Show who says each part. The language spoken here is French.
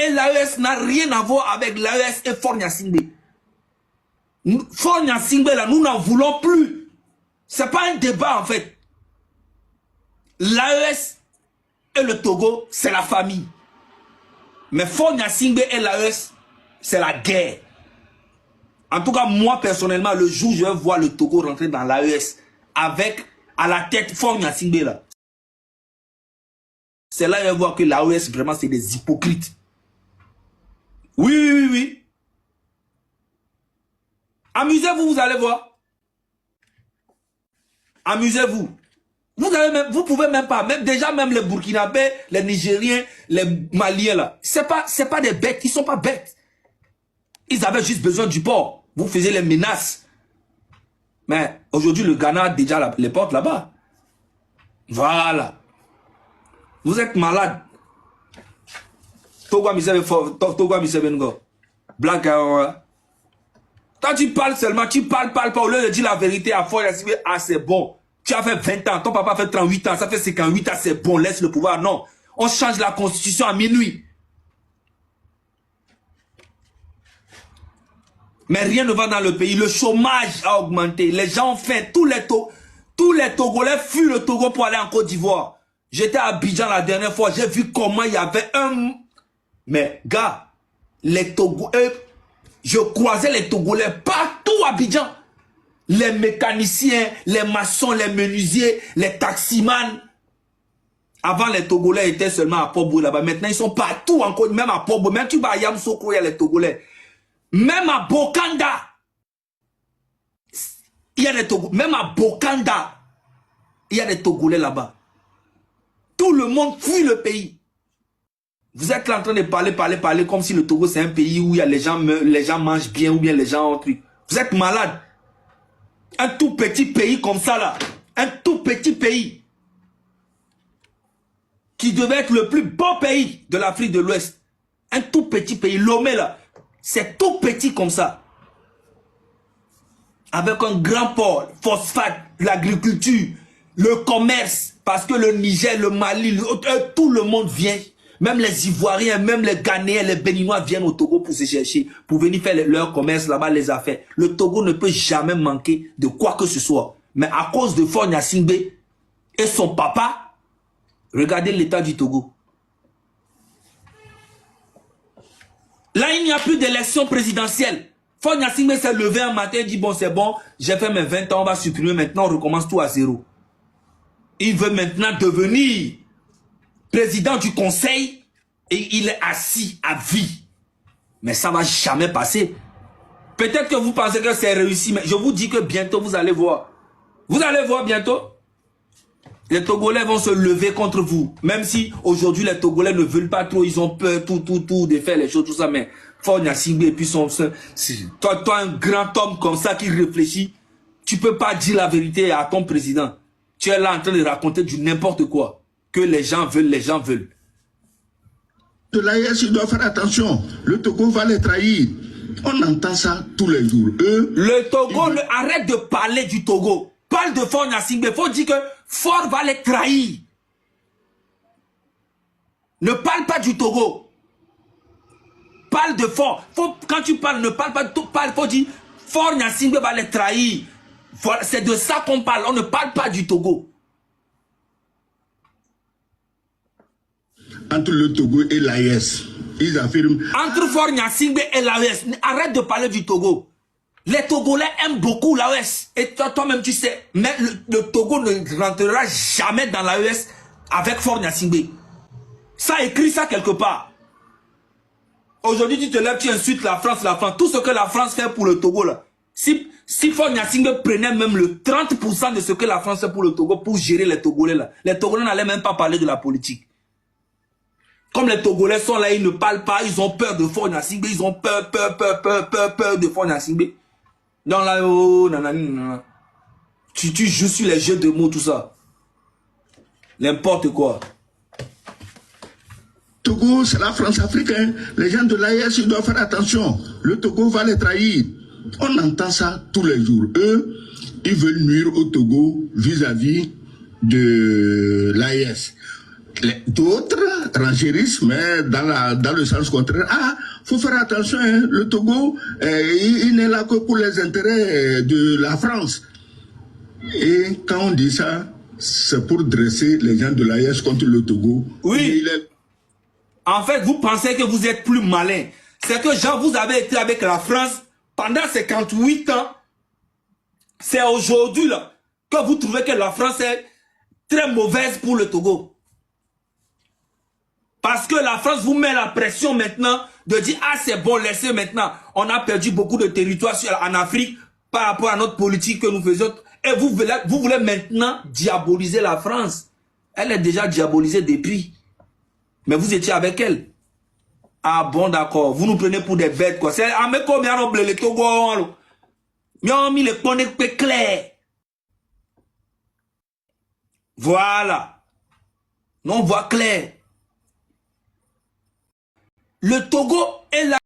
Speaker 1: et l'AES n'a rien à voir avec l'AES et Faure Gnassingbé. Faure Gnassingbé, là, nous n'en voulons plus. C'est pas un débat, en fait. L'AES et le Togo, c'est la famille. Mais Faure Gnassingbé et l'AES, c'est la guerre. En tout cas, moi, personnellement, le jour où je vais voir le Togo rentrer dans l'AES, avec, à la tête, Faure Gnassingbé, là, c'est là que je vais voir que l'AES, vraiment, c'est des hypocrites. Oui, oui, oui, oui. Amusez-vous, vous allez voir. Amusez-vous. Vous pouvez même pas, même les Burkinabés, les Nigériens, les Maliens là, c'est pas des bêtes, ils sont pas bêtes. Ils avaient juste besoin du port. Vous faisiez les menaces. Mais aujourd'hui, le Ghana a déjà les portes là-bas. Voilà. Vous êtes malade. Togo Misebengo. Black. Quand tu parles seulement, tu parles pas. Au lieu de dire la vérité à Faure Gnassingbé, ah c'est bon. Tu as fait 20 ans, ton papa a fait 38 ans, ça fait 58 ans, c'est bon, laisse le pouvoir. Non, on change la constitution à minuit. Mais rien ne va dans le pays, le chômage a augmenté, les gens ont faim, tous les Togolais fuient le Togo pour aller en Côte d'Ivoire. J'étais à Abidjan la dernière fois, j'ai vu comment il y avait un... Mais gars, les Togolais, je croisais les Togolais partout à Abidjan. Les mécaniciens, les maçons, les menuisiers, les taximans. Avant, les Togolais étaient seulement à Port-Boué là-bas. Maintenant, ils sont partout encore, même à Port-Boué. Même tu vas à Yamoussoukro, il y a les Togolais. Même à Bokanda, il y a des Togolais. Même à Bokanda, il y a des Togolais là-bas. Tout le monde fuit le pays. Vous êtes là en train de parler comme si le Togo c'est un pays où il y a les gens mangent bien ou bien les gens ont truc. Vous êtes malade. Un tout petit pays comme ça là. Un tout petit pays. Qui devait être le plus beau pays de l'Afrique de l'Ouest. Un tout petit pays. Lomé là. C'est tout petit comme ça. Avec un grand port, phosphate, l'agriculture, le commerce. Parce que le Niger, le Mali, tout le monde vient. Même les Ivoiriens, même les Ghanéens, les Béninois viennent au Togo pour se chercher, pour venir faire leur commerce là-bas, les affaires. Le Togo ne peut jamais manquer de quoi que ce soit. Mais à cause de Faure Gnassingbé et son papa, regardez l'état du Togo. Là, il n'y a plus d'élection présidentielle. Faure Gnassingbé s'est levé un matin et dit, bon, c'est bon, j'ai fait mes 20 ans, on va supprimer maintenant, on recommence tout à zéro. Il veut maintenant devenir président du conseil et il est assis à vie. Mais ça ne va jamais passer. Peut-être que vous pensez que c'est réussi, mais je vous dis que bientôt vous allez voir. Vous allez voir bientôt. Les Togolais vont se lever contre vous. Même si aujourd'hui les Togolais ne veulent pas trop, ils ont peur, tout, de faire les choses, tout ça. Mais Faure Gnassingbé et puis toi, un grand homme comme ça qui réfléchit, tu ne peux pas dire la vérité à ton président. Tu es là en train de raconter du n'importe quoi. Que les gens veulent, les gens veulent.
Speaker 2: De l'AES, il doit faire attention. Le Togo va les trahir. On entend ça tous les jours.
Speaker 1: Le Togo, arrête de parler du Togo. Parle de Faure Gnassingbé. Il faut dire que Faure va les trahir. Ne parle pas du Togo. Parle de Faure. Quand tu parles, ne parle pas de tout. Il faut dire Faure Gnassingbé va les trahir. Voilà, c'est de ça qu'on parle. On ne parle pas du Togo.
Speaker 2: Entre le Togo et l'AES, ils affirment...
Speaker 1: Entre Faure Gnassingbé et l'AES, arrête de parler du Togo. Les Togolais aiment beaucoup l'AES. Et toi-même, tu sais, mais le Togo ne rentrera jamais dans l'AES avec Faure Gnassingbé. Ça écrit ça quelque part. Aujourd'hui, tu te lèves, tu insultes la France. Tout ce que la France fait pour le Togo, là. Si Faure Gnassingbé prenait même le 30% de ce que la France fait pour le Togo, pour gérer les Togolais, là, les Togolais n'allaient même pas parler de la politique. Comme les Togolais sont là, ils ne parlent pas, ils ont peur de Faure Gnassingbé, ils ont peur de Faure Gnassingbé. Donc là, oh, nanana. Tu joues sur les jeux de mots, tout ça. N'importe quoi.
Speaker 2: Togo, c'est la France africaine. Les gens de l'AES, ils doivent faire attention. Le Togo va les trahir. On entend ça tous les jours. Eux, ils veulent nuire au Togo vis-à-vis de l'AES. D'autres rangériste, mais dans le sens contraire. Ah, faut faire attention, hein, le Togo, il n'est là que pour les intérêts de la France. Et quand on dit ça, c'est pour dresser les gens de l'AES contre le Togo.
Speaker 1: Oui. En fait, vous pensez que vous êtes plus malin. C'est que Jean, vous avez été avec la France pendant 58 ans. C'est aujourd'hui là que vous trouvez que la France est très mauvaise pour le Togo. Parce que la France vous met la pression maintenant de dire « Ah, c'est bon, laissez maintenant. On a perdu beaucoup de territoires en Afrique par rapport à notre politique que nous faisions. » Et vous voulez maintenant diaboliser la France. Elle est déjà diabolisée depuis. Mais vous étiez avec elle. Ah bon, d'accord. Vous nous prenez pour des bêtes, quoi. C'est à me combien on le Togo. Mais on mis les points clairs. Voilà. Non, on voit clair. Le Togo est là.